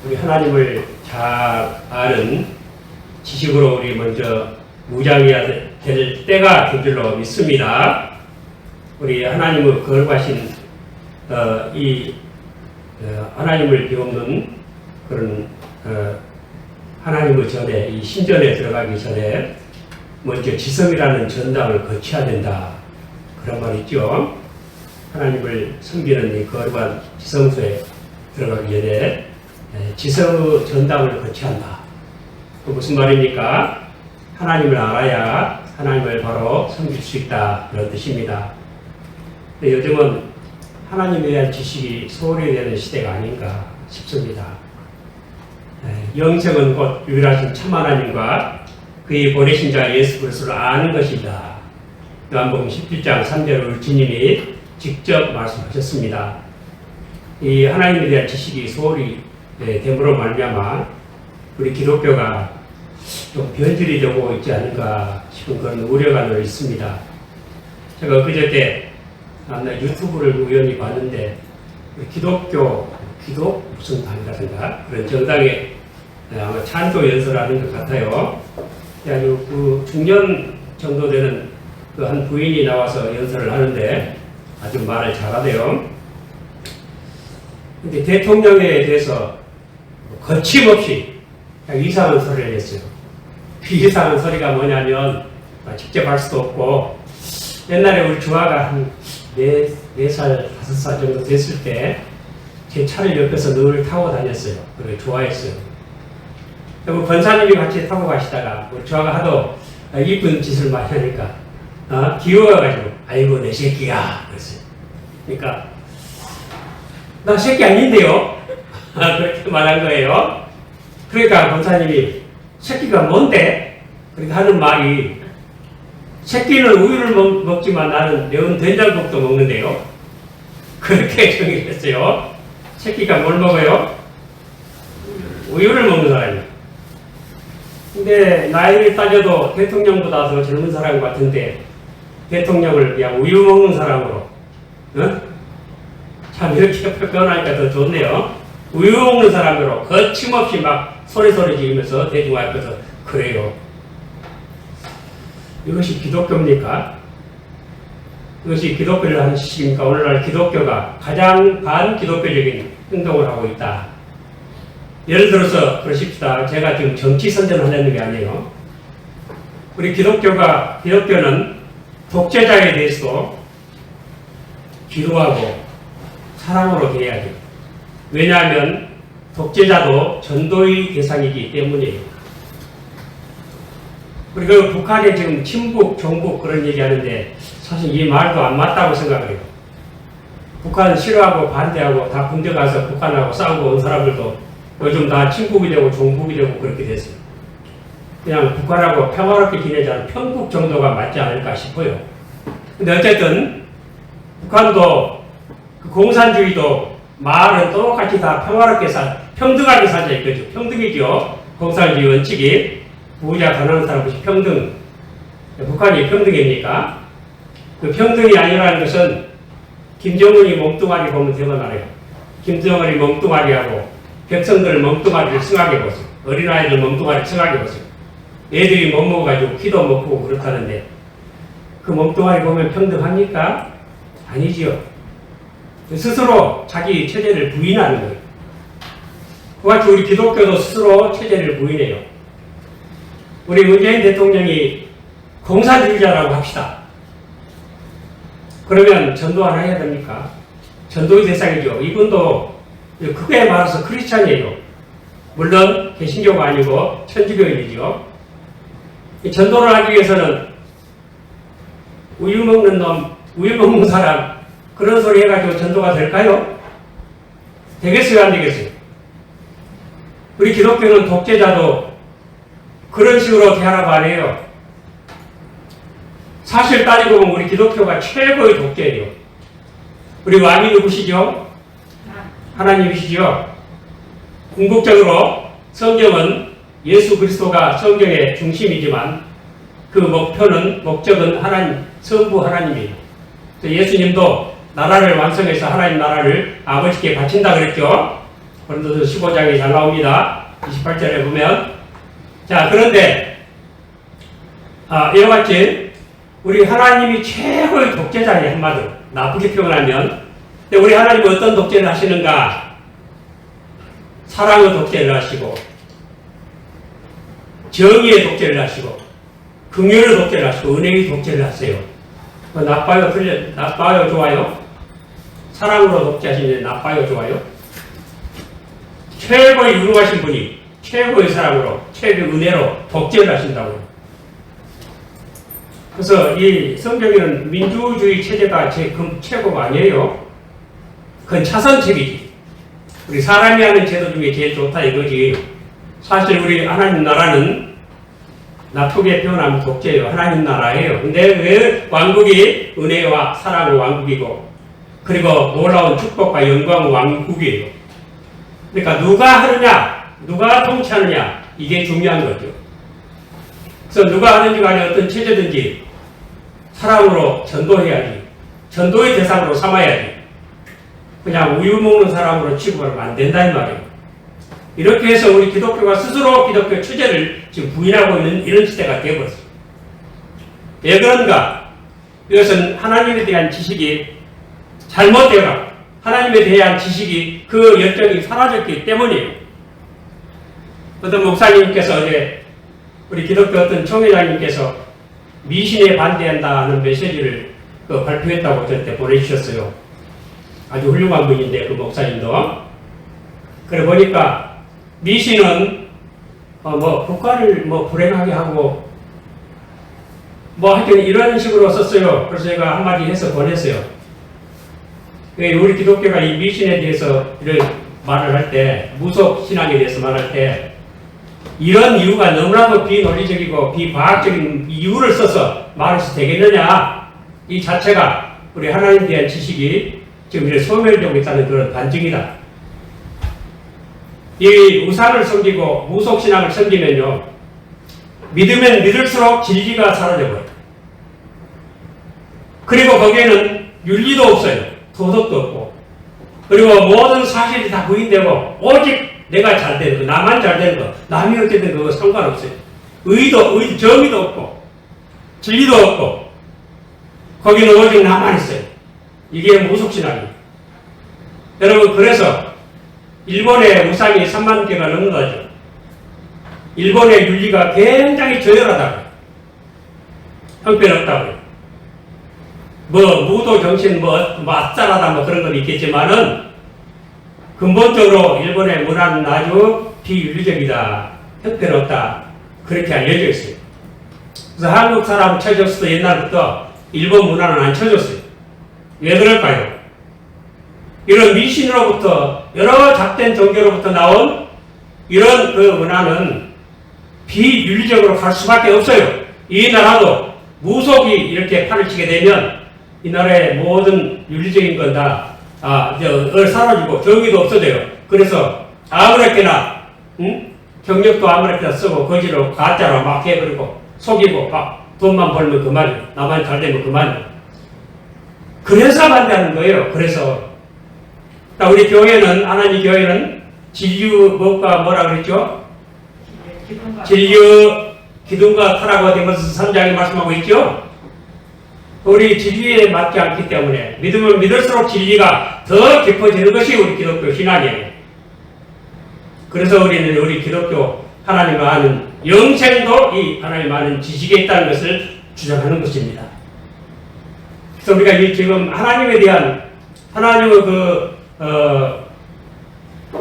우리 하나님을 잘 아는 지식으로 우리 먼저 무장해야 될 때가 된 줄로 믿습니다. 우리 하나님의 거룩하신 하나님을 비웃는 그런 하나님의 전에 이 신전에 들어가기 전에 먼저 지성이라는 전당을 거쳐야 된다. 그런 말이 있죠. 하나님을 섬기는 이 거룩한 지성소에 들어가기 전에 지성의 전당을 거쳐야 한다. 그 무슨 말입니까? 하나님을 알아야 하나님을 바로 섬길 수 있다. 그런 뜻입니다. 요즘은 하나님에 대한 지식이 소홀히 되는 시대가 아닌가 싶습니다. 영생은 곧 유일하신 참 하나님과 그의 보내신 자 예수 그리스도를 아는 것이다. 요한복음 17장 3절을 주님이 직접 말씀하셨습니다. 이 하나님에 대한 지식이 소홀히 됨으로 말미암아 우리 기독교가 좀 변질이 되고 있지 않은가 싶은 그런 우려가 늘 있습니다. 제가 그저께 유튜브를 우연히 봤는데 기독교 무슨 당이라든가 그런 정당에 아마 찬조 연설하는 것 같아요. 아주 그 중년 정도 되는 그 한 부인이 나와서 연설을 하는데 아주 말을 잘하대요. 근데 대통령에 대해서 거침없이 이상한 소리를 했어요. 그 이상한 소리가 뭐냐면 직접 할 수도 없고 옛날에 우리 주아가 한 4살, 5살 정도 됐을 때 제 차를 옆에서 늘 타고 다녔어요. 그걸 좋아했어요. 그리고 권사님이 같이 타고 가시다가 우리 주아가 하도 이쁜 짓을 많이 하니까 귀여워가지고 아이고 내 새끼야 그랬어요. 그러니까 나 새끼 아닌데요? 그렇게 말한 거예요. 그러니까 권사님이 새끼가 뭔데? 그렇게 하는 말이 새끼는 우유를 먹지만 나는 매운 된장국도 먹는데요. 그렇게 정의를 했어요. 새끼가 뭘 먹어요? 우유를 먹는 사람이에요. 근데 나이를 따져도 대통령보다 더 젊은 사람 같은데 대통령을 그냥 우유 먹는 사람으로 참 이렇게 표현하니까 더 좋네요. 우유 먹는 사람으로 거침없이 막 소리소리 지르면서 대중 앞에서 그래요. 이것이 기독교입니까? 이것이 기독교를 하는 시기입니까? 오늘날 기독교가 가장 반기독교적인 행동을 하고 있다. 예를 들어서 그러십시다. 제가 지금 정치 선전하려는 게 아니에요. 우리 기독교는 독재자에 대해서도 기도하고 사랑으로 대해야 돼요. 왜냐하면 독재자도 전도의 대상이기 때문이에요. 그리고 북한에 지금 친북, 종북 그런 얘기 하는데 사실 이 말도 안 맞다고 생각을 해요. 북한 싫어하고 반대하고 다 군대 가서 북한하고 싸우고 온 사람들도 요즘 다 친북이 되고 종북이 되고 그렇게 됐어요. 그냥 북한하고 평화롭게 지내자는 편국 정도가 맞지 않을까 싶어요. 근데 어쨌든 북한도 그 공산주의도 말은 똑같이 다 평화롭게 평등하게 살자 이거죠. 평등이죠. 공산주의 원칙이 부자 가난한 사람 없이 평등. 북한이 평등입니까? 그 평등이 아니라는 것은 김정은이 몸뚱아리 보면 되건 알아요. 김정은이 몸뚱아리하고 백성들을 몸뚱아리를 승하게 보세요. 어린아이들 몸뚱아리를 승하게 보세요. 애들이 못 먹어가지고 키도 못 크고 그렇다는데 그 몸뚱아리 보면 평등합니까? 아니지요. 스스로 자기 체제를 부인하는 거예요. 그같이 우리 기독교도 스스로 체제를 부인해요. 우리 문재인 대통령이 공산주의자라고 합시다. 그러면 전도 하나 해야 됩니까? 전도의 대상이죠. 이분도 크게 말해서 크리스찬이에요. 물론 개신교가 아니고 천주교인이죠. 전도를 하기 위해서는 우유 먹는 놈, 우유 먹는 사람 그런 소리 해가지고 전도가 될까요? 되겠어요? 안 되겠어요? 우리 기독교는 독재자도 그런 식으로 대하라고 안 해요. 사실 따지고 보면 우리 기독교가 최고의 독재예요. 우리 왕이 누구시죠? 하나님이시죠? 궁극적으로 성경은 예수 그리스도가 성경의 중심이지만 그 목적은 하나님, 성부 하나님이에요. 예수님도 나라를 완성해서 하나님 나라를 아버지께 바친다 그랬죠? 고린도서 15장이 잘 나옵니다. 28절에 보면. 자, 그런데 이와 같이 우리 하나님이 최고의 독재자의 한마디로 나쁘게 표현하면, 근데 우리 하나님은 어떤 독재를 하시는가? 사랑의 독재를 하시고, 정의의 독재를 하시고, 긍휼의 독재를 하시고, 은혜의 독재를 하세요. 나빠요? 나빠요? 좋아요? 사랑으로 독재하시는데 나빠요? 좋아요? 최고의 유능하신 분이 최고의 사랑으로, 최고의 은혜로 독재를 하신다고요. 그래서 이 성경에는 민주주의 체제가 최고가 아니에요. 그건 차선책이지. 우리 사람이 하는 제도 중에 제일 좋다 이거지. 사실 우리 하나님 나라는 나쁘게 표현하면 독재예요. 하나님 나라예요. 근데 왜 왕국이 은혜와 사랑의 왕국이고, 그리고 놀라운 축복과 영광의 왕국이에요. 그러니까 누가 하느냐, 누가 통치하느냐, 이게 중요한 거죠. 그래서 누가 하든지 간에 어떤 체제든지 사랑으로 전도해야지. 전도의 대상으로 삼아야지. 그냥 우유 먹는 사람으로 취급하면 안 된다 이 말이에요. 이렇게 해서 우리 기독교가 스스로 기독교 체제를 지금 부인하고 있는 이런 시대가 되어버렸어요. 왜 그런가? 이것은 하나님에 대한 지식이 잘못되어라. 하나님에 대한 지식이, 그 열정이 사라졌기 때문이에요. 어떤 목사님께서 어제 우리 기독교 어떤 총회장님께서 미신에 반대한다는 메시지를 발표했다고 저한테 보내주셨어요. 아주 훌륭한 분인데, 그 목사님도. 그래 보니까 미신은 국가를 불행하게 하고 하여튼 이런 식으로 썼어요. 그래서 제가 한마디 해서 보냈어요. 우리 기독교가 이 미신에 대해서 이런 말을 할 때, 무속 신앙에 대해서 말할 때, 이런 이유가 너무나도 비논리적이고 비과학적인 이유를 써서 말해서 되겠느냐, 이 자체가 우리 하나님에 대한 지식이 지금 이렇게 소멸되고 있다는 그런 반증이다. 이 우상을 섬기고 무속신앙을 섬기면요, 믿으면 믿을수록 진리가 사라져버려요. 그리고 거기에는 윤리도 없어요. 도덕도 없고. 그리고 모든 사실이 다 부인되고, 오직 내가 잘 되는 거, 나만 잘 되는 거, 남이 어떻게 되는 거 상관없어요. 정의도 없고, 진리도 없고, 거기는 오직 나만 있어요. 이게 무속신앙이에요. 여러분, 그래서 일본의 우상이 3만 개가 넘는다죠. 일본의 윤리가 굉장히 저열하다고요. 형편없다고요. 무도 정신 아싸라다 그런 건 있겠지만은, 근본적으로 일본의 문화는 아주 비윤리적이다, 형편없다, 그렇게 알려져 있어요. 그래서 한국 사람 쳐줬어도 옛날부터 일본 문화는 안 쳐줬어요. 왜 그럴까요? 이런 미신으로부터, 여러 작된 종교로부터 나온 이런 그 문화는 비윤리적으로 갈 수밖에 없어요. 이 나라도 무속이 이렇게 판을 치게 되면 이 나라의 모든 윤리적인 건 다 사라지고 정의도 없어져요. 그래서 아무렇게나 경력도 아무렇게나 쓰고 거지로 가짜로 막 해버리고 속이고 막 돈만 벌면 그만이에요. 나만 잘 되면 그만이에요. 그래서 반대하는 거예요. 그래서 우리 교회는, 하나님 교회는 진류 뭐라 그랬죠? 진류 기둥과 타라고 디모스 3장에 말씀하고 있죠? 우리 진리에 맞지 않기 때문에 믿으면 믿을수록 진리가 더 깊어지는 것이 우리 기독교 신앙이에요. 그래서 우리는 우리 기독교 하나님을 아는 영생도 이 하나님을 아는 지식에 있다는 것을 주장하는 것입니다. 그래서 우리가 지금 하나님에 대한, 하나님의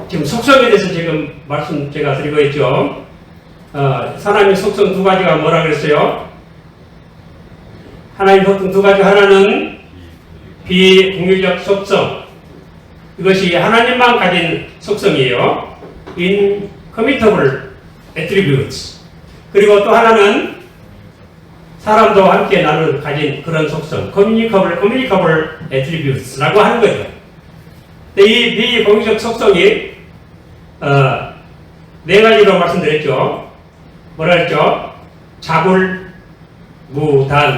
지금 속성에 대해서 지금 말씀 제가 드리고 있죠. 하나님의 속성 두 가지가 뭐라 그랬어요? 하나님의 속성 두 가지, 하나는 비공유적 속성, 이것이 하나님만 가진 속성이에요. Incommunicable attributes. 그리고 또 하나는 사람도 함께 가진 그런 속성, communicable attributes라고 하는 거죠. 이 비공유적 속성이 네 가지로 말씀드렸죠. 뭐라 했죠? 자굴무단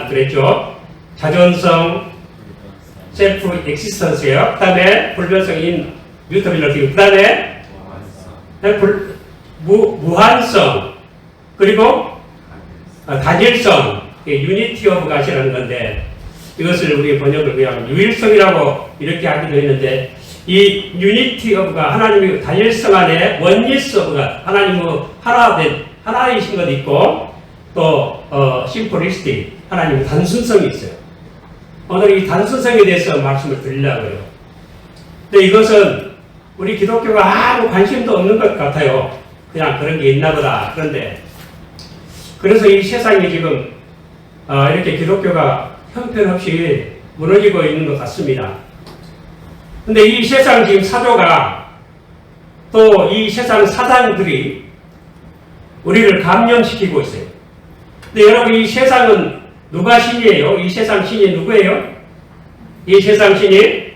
그랬죠. 자존성, 셀프 엑시스턴스예요. 그 다음에 불변성인 뮤터빌러티, 그 다음에 무한성, 그리고 단일성, 유니티 오브 갓이라는 건데, 이것을 우리 번역을 그냥 유일성이라고 이렇게 하기도 했는데, 이 유니티 오브 갓, 하나님의 단일성 안에 원리스 오브 갓, 하나님의 하나이신 것도 있고, 또 심플리스틱, 하나님의 단순성이 있어요. 오늘 이 단순성에 대해서 말씀을 드리려고요. 근데 이것은 우리 기독교가 아무 관심도 없는 것 같아요. 그냥 그런 게 있나 보다. 그런데 그래서 이 세상이 지금 이렇게 기독교가 형편없이 무너지고 있는 것 같습니다. 근데 이 세상 지금 사조가 또 이 세상 사단들이 우리를 감염시키고 있어요. 근데 여러분, 이 세상은 누가 신이에요? 이 세상 신이 누구예요? 이 세상 신이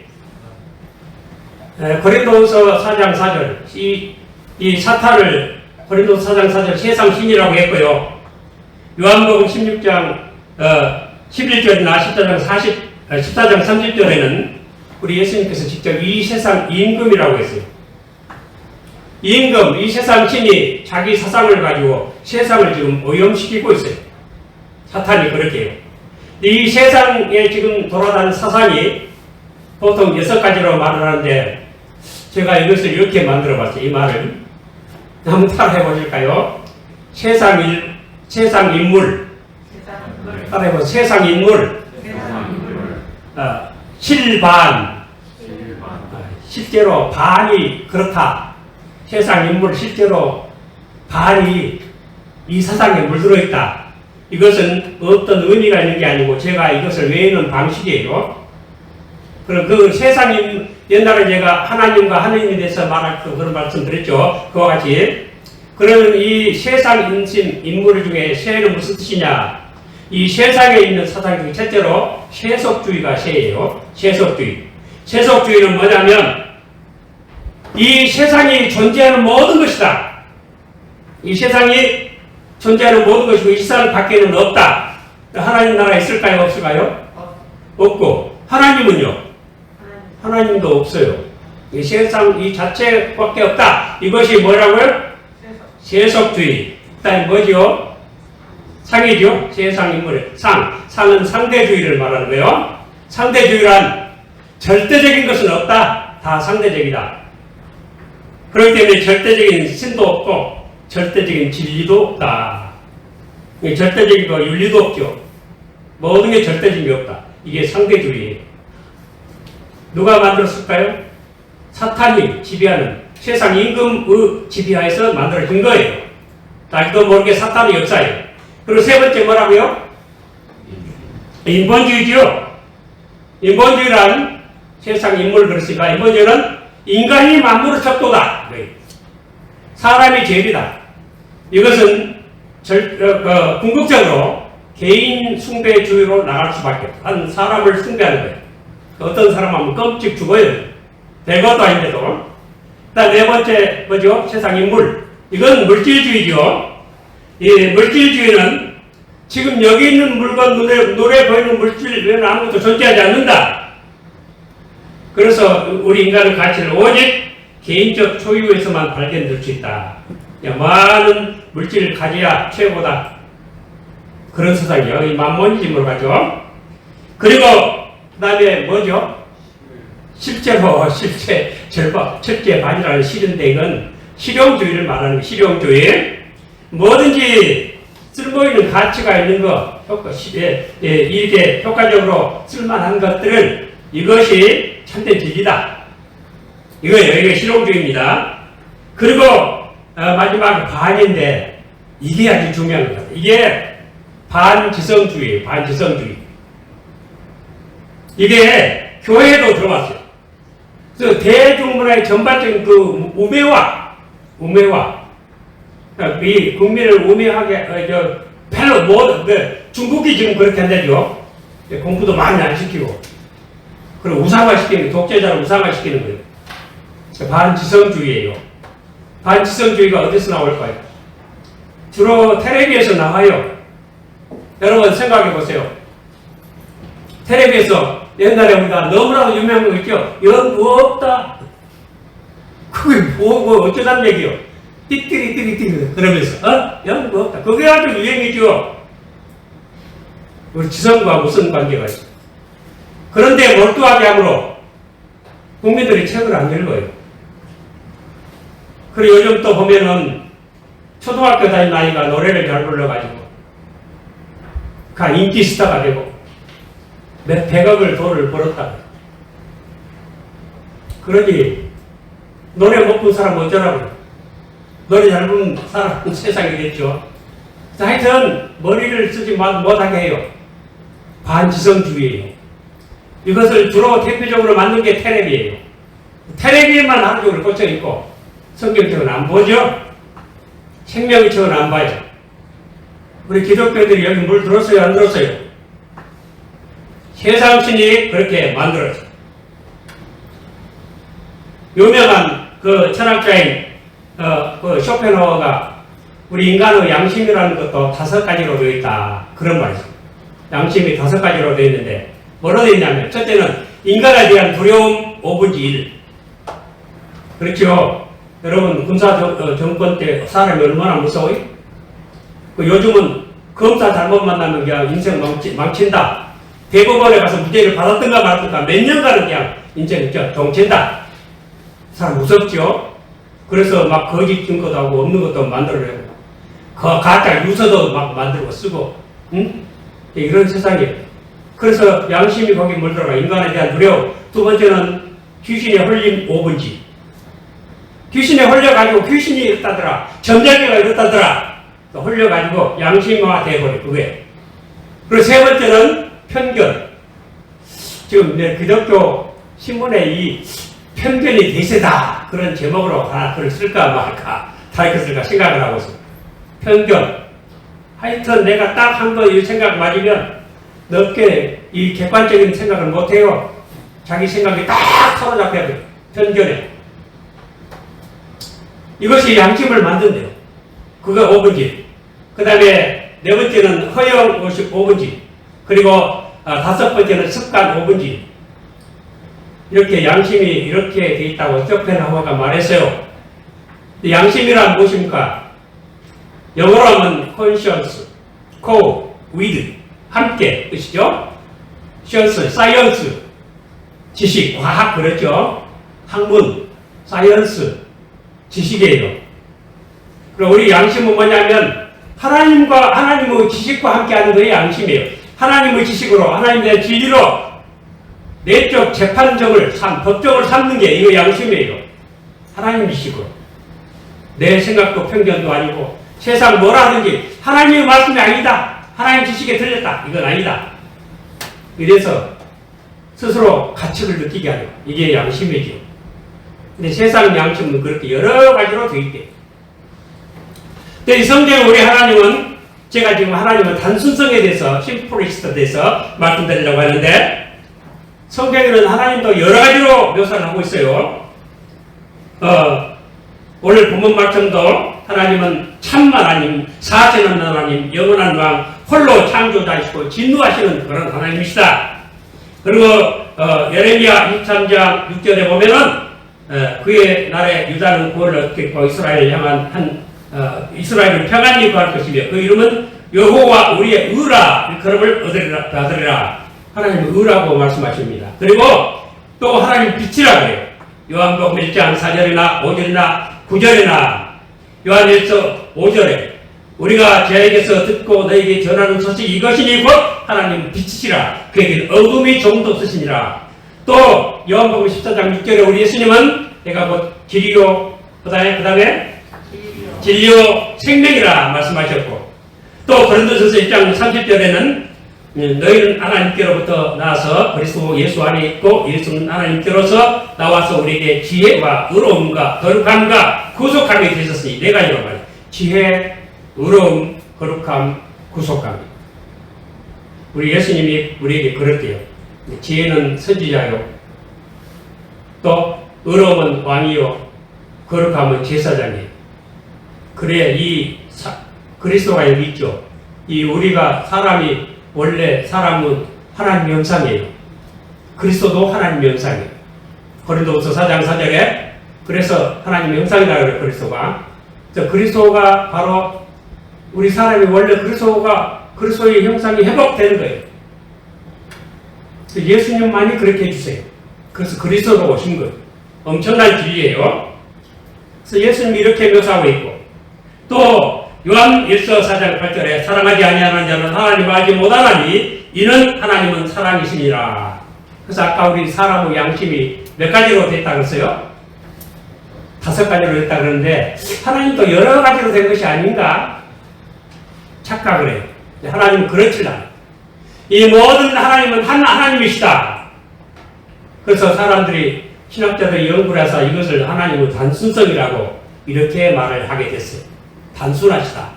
고린도후서 4장 4절, 이 사탄을 고린도후서 4장 4절 세상 신이라고 했고요. 요한복음 16장 11절이나 14장 30절에는 우리 예수님께서 직접 이 세상 임금이라고 했어요. 임금, 이 세상 신이 자기 사상을 가지고 세상을 지금 오염시키고 있어요. 사탄이 그렇게 해요. 이 세상에 지금 돌아다니는 사상이 보통 6가지로 말을 하는데, 제가 이것을 이렇게 만들어 봤어요. 이 말을 한번 따라해 보실까요? 세상 인물, 따라해 보세요. 세상 인물, 실반, 실제로 반이 그렇다. 세상 인물 실제로 반이 이 사상에 물들어 있다. 이것은 어떤 의미가 있는 게 아니고 제가 이것을 외우는 방식이에요. 그럼 그 세상 옛날에 제가 하나님과 하느님에 대해서 말할 그런 말씀 드렸죠. 그와 같이. 그러면 이 세상 인물 중에 세는 무슨 뜻이냐? 이 세상에 있는 사상 중에 첫째로 세속주의가 세예요. 세속주의. 세속주의는 뭐냐면 이 세상이 존재하는 모든 것이다. 이 세상이 존재하는 모든 것이고 이 세상 밖에는 없다. 하나님 나라에 있을까요? 없을까요? 없고. 하나님은요? 하나님도 없어요. 이 세상 이 자체밖에 없다. 이것이 뭐라고요? 세속주의. 일단 뭐죠? 상이죠? 세상 인물의 상은 상대주의를 말하는 거예요. 상대주의란 절대적인 것은 없다. 다 상대적이다. 그렇기 때문에 절대적인 신도 없고 절대적인 진리도 없다. 절대적이고 윤리도 없죠. 모든 게 절대적인 게 없다. 이게 상대주의예요. 누가 만들었을까요? 사탄이 지배하는 세상 임금의 지배하에서 만들어진 거예요. 자기도 모르게 사탄의 역사예요. 그리고 세 번째 뭐라고요? 인본주의죠. 인본주의란 세상 인물을 그랬으니까 인본주의는 인간이 만물의 척도다. 사람이 죄이다. 이것은 궁극적으로 개인 숭배주의로 나갈 수밖에 없다. 한 사람을 숭배하는 거예요. 어떤 사람 하면 끔찍 죽어요. 별것도 아닌데도. 그다음 네 번째 뭐죠? 세상 인물. 이건 물질주의죠. 이 물질주의는 지금 여기 있는 물건 눈에 보이는 물질 외에는 아무것도 존재하지 않는다. 그래서 우리 인간의 가치를 오직 개인적 소유에서만 발견될 수 있다. 많은 물질을 가져야 최고다. 그런 세상이요. 이 만몬이즘으로 가죠. 그리고 그 다음에 뭐죠? 실제로 철제 반이라는 실인데 이건 실용주의를 말하는 거예요. 실용주의. 뭐든지 쓸모있는 가치가 있는 거, 이렇게 효과적으로 쓸만한 것들은 이것이 참된 진리다. 이거예요. 이게 실용주의입니다. 그리고 마지막 반인데 이게 아주 중요한 겁니다. 이게 반지성주의예요. 반지성주의. 이게 교회에도 들어왔어요. 그래서 대중문화의 전반적인 그 우매화, 이 국민을 우매하게 별로 중국이 지금 그렇게 한다죠. 공부도 많이 안 시키고, 그리고 우상화시키는, 독재자를 우상화시키는 거예요. 반지성주의예요. 반지성주의가 어디서 나올까요? 주로 텔레비에서 나와요. 여러분 생각해 보세요. 텔레비에서 옛날에 우리가 너무나도 유명한 거 있죠? 연구 없다. 그게 뭐고 어쩌단 얘기요? 띠띠리띠리띠리 그러면서 영 뭐 없다. 그게 아주 유행이죠. 우리 지성과 무슨 관계가 있어? 그런데 몰두하게 함으로 국민들이 책을 안 읽어요. 그리고 요즘 또 보면은 초등학교 다닌 아이가 노래를 잘 불러가지고 인기 스타가 되고 몇 백억을 돈을 벌었다. 그러니 노래 못 부른 사람 어쩌라고. 노래 잘 부른 사람은 세상이겠죠. 하여튼 머리를 쓰지 못하게 해요. 반지성주의예요. 이것을 주로 대표적으로 만든 게 테레비예요. 테레비에만 하루 종일 꽂혀 있고 성경책은 안 보죠. 생명의 책은 안 봐요. 우리 기독교들이 여기 물 들었어요, 안 들었어요? 세상신이 그렇게 만들었어요. 유명한 그 철학자인 그 쇼펜하우어가 우리 인간의 양심이라는 것도 5가지로 되어 있다. 그런 말이죠. 양심이 5가지로 되어 있는데 뭐로 되어 있냐면 첫째는 인간에 대한 두려움 5분의 1. 그렇죠. 여러분 군사 정권 때 사람이 얼마나 무서워요? 요즘은 검사 잘못 만나면 그냥 인생 망친다. 대법원에 가서 무죄를 받았던가 말았던가 몇 년간은 그냥 인생 정친다. 사람 무섭죠? 그래서 막 거짓 증거도 하고 없는 것도 만들어내고 가짜 유서도 막 만들고 쓰고 응? 이런 세상이에요. 그래서 양심이 거기 물들어가 인간에 대한 두려움. 두 번째는 귀신에 홀린 5분지. 귀신에 홀려가지고 귀신이 이렇다더라. 점쟁이가 이렇다더라. 홀려가지고 양심화 돼버려. 그게. 그리고 세 번째는 편견. 지금 내 기독교 신문에 이 편견이 대세다. 그런 제목으로 하나 글을 쓸까 말까 다이크 생각을 하고 있습니다. 편견. 하여튼 내가 딱 한 번 이 생각 맞으면 넓게 이 객관적인 생각을 못해요. 자기 생각이 딱 사로잡혀야 돼요. 편견에. 이것이 양심을 만든대요. 그거 5분지. 그 다음에 네 번째는 허영 5분지. 그리고 5번째는 습관 5분지. 이렇게 양심이 이렇게 돼 있다고 쇼펜하우어가 말했어요. 양심이란 무엇입니까? 영어로 하면 conscience, with, 함께 뜻이죠. science, 지식, 과학 그렇죠. 학문, science, 지식이에요. 그리고 우리 양심은 뭐냐면 하나님의 지식과 함께 하는 것이 양심이에요. 하나님의 지식으로 하나님에 대한 진리로 내적 재판적을 법적을 삼는 게 이거 양심이에요. 하나님 지식으로. 내 생각도 편견도 아니고 세상 뭐라 하든지 하나님의 말씀이 아니다. 하나님 지식에 들렸다. 이건 아니다. 이래서 스스로 가치를 느끼게 하는 이게 양심이죠. 근데 세상 양심은 그렇게 여러 가지로 되어 있대요. 근데 이 성경 우리 하나님은 제가 지금 하나님은 단순성에 대해서 심플리스트에 대해서 말씀드리려고 하는데 성경에는 하나님도 여러 가지로 묘사를 하고 있어요. 오늘 본문 말씀도 하나님은 참 하나님, 사실은 하나님, 영원한 왕, 홀로 창조자이시고 진노하시는 그런 하나님이시다. 그리고 예레미야 23장 6절에 보면은 그의 날에 유다는 구원을 얻겠고 이스라엘을 향한 이스라엘을 평안히 구할 것이며 그 이름은 여호와 우리의 의라 그름을 얻으리라. 하나님은 의라고 말씀하십니다. 그리고 또 하나님 빛이라 그래요. 요한복음 1장 4절이나 5절이나 9절이나 요한일서 5절에 우리가 저에게서 듣고 너에게 전하는 소식 이것이니 곧 하나님 빛이시라. 그에게는 어둠이 좀도 없으시니라. 또 요한복음 14장 6절에 우리 예수님은 내가 곧 길이요 그 다음에 진리요 생명이라 말씀하셨고 또 고린도전서 1장 30절에는 너희는 하나님께로부터 나와서 그리스도 예수 안에 있고 예수는 하나님께로서 나와서 우리에게 지혜와 의로움과 거룩함과 구속함이 되셨으니 네 가지로 말이야. 지혜, 의로움, 거룩함, 구속함. 우리 예수님이 우리에게 그랬대요. 지혜는 선지자요. 또 의로움은 왕이요. 거룩함은 제사장이에요. 그래 이 그리스도가 여기 있죠. 이 우리가 사람이 원래 사람은 하나님 형상이에요. 그리스도도 하나님 형상이에요. 고린도후서 4장 4절에 그래서 하나님 형상이라고 그래요. 그리스도가 그리스도가 바로 우리 사람이 원래 그리스도의 형상이 회복되는 거예요. 예수님만이 그렇게 해주세요. 그래서 그리스도가 오신 거예요. 엄청난 진리예요. 그래서 예수님이 이렇게 묘사하고 있고, 또 요한 1서 4장 8절에 사랑하지 아니하는 자는 하나님을 알지 못하나니 이는 하나님은 사랑이시니라. 그래서 아까 우리 사람의 양심이 몇 가지로 됐다 그랬어요? 5가지로 됐다 그러는데 하나님도 여러 가지로 된 것이 아닌가 착각을 해요. 하나님은 그렇지 않아요. 이 모든 하나님은 한 하나님이시다. 그래서 사람들이 신학자들이 연구를 해서 이것을 하나님의 단순성이라고 이렇게 말을 하게 됐어요. 단순하시다.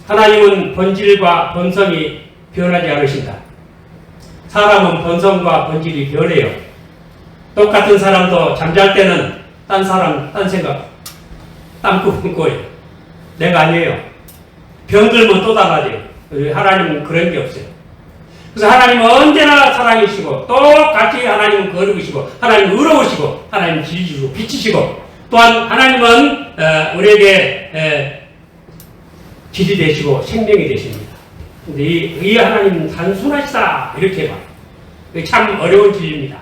하나님은 본질과 본성이 변하지 않으신다. 사람은 본성과 본질이 변해요. 똑같은 사람도 잠잘 때는 딴 사람, 딴 생각, 딴 꿈을 꿔요. 내가 아니에요. 병들면 또 달라져요. 하나님은 그런 게 없어요. 그래서 하나님은 언제나 사랑이시고 똑같이 하나님은 거룩이시고 하나님은 의로우시고 하나님은 진리시고 빛이시고 또한 하나님은 우리에게 길이 되시고 생명이 되십니다. 근데 이 하나님은 단순하시다 이렇게 봐요. 참 어려운 진리입니다.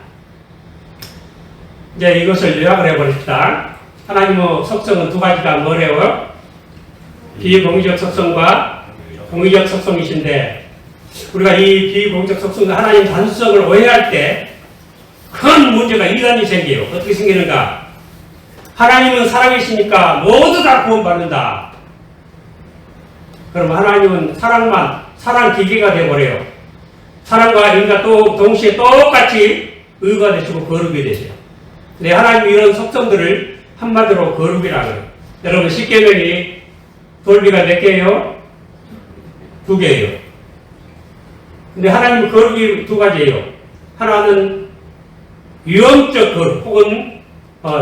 이제 이것을 요약을 해버립시다. 하나님의 속성은 두 가지가 뭐래요? 비공의적 속성과 공의적 속성이신데 우리가 이 비공의적 속성과 하나님 단순성을 오해할 때 큰 문제가 이단이 생겨요. 어떻게 생기는가? 하나님은 사랑이시니까 모두 다 구원받는다. 그럼 하나님은 사랑 기계가 되어버려요. 사랑과 인과 또 동시에 똑같이 의가 되시고 거룩이 되세요. 근데 하나님이 이런 속성들을 한마디로 거룩이라고 해요. 여러분 십계명이 돌비가 몇 개예요? 2개예요. 근데 하나님 거룩이 2가지예요. 하나는 유형적 거룩 혹은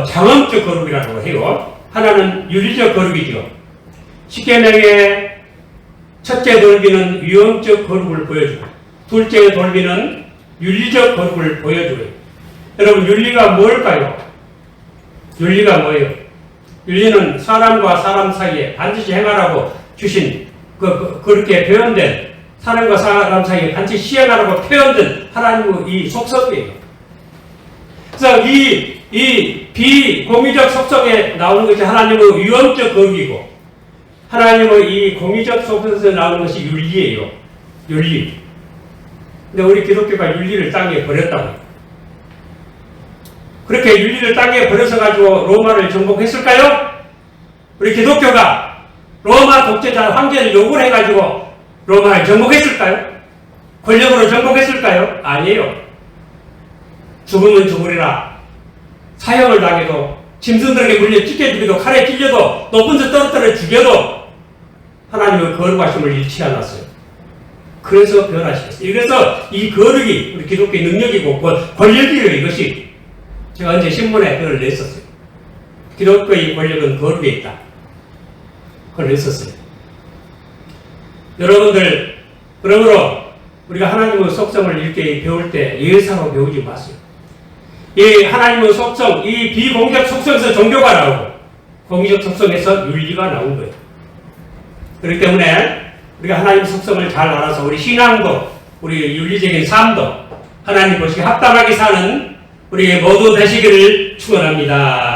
장엄적 거룩이라고 해요. 하나는 윤리적 거룩이죠. 십계명의 첫째 돌비는 유형적 거룩을 보여주고 둘째 돌비는 윤리적 거룩을 보여줘요. 여러분 윤리가 뭘까요? 윤리가 뭐예요? 윤리는 사람과 사람 사이에 반드시 행하라고 주신 그렇게 표현된 사람과 사람 사이에 반드시 시행하라고 표현된 하나님의 이 속성이에요. 그래서 이 비공의적 속성에 나오는 것이 하나님의 유언적 거룩이고 하나님의 이 공의적 속성에서 나오는 것이 윤리예요. 윤리. 근데 우리 기독교가 윤리를 땅에 버렸다고요. 그렇게 윤리를 땅에 버려서 가지고 로마를 정복했을까요? 우리 기독교가 로마 독재자 황제를 요구를 해가지고 로마를 정복했을까요? 권력으로 정복했을까요? 아니에요. 죽으면 죽으리라. 사형을 당해도 짐승들에게 물려 찢겨주기도 칼에 찔려도 높은 데 떨어뜨려 죽여도 하나님의 거룩하심을 잃지 않았어요. 그래서 변화시켰어요. 그래서 이 거룩이 우리 기독교의 능력이고 권력이에요. 이것이 제가 언제 신문에 그걸 냈었어요. 기독교의 권력은 거룩에 있다. 그걸 냈었어요. 여러분들 그러므로 우리가 하나님의 속성을 이렇게 배울 때 예사로 배우지 마세요. 이 하나님의 속성, 이 비공의적 속성에서 종교가 나오고 공의적 속성에서 윤리가 나온 거예요. 그렇기 때문에 우리가 하나님 속성을 잘 알아서 우리 신앙도 우리 윤리적인 삶도 하나님 보시기에 합당하게 사는 우리 모두 되시기를 축원합니다.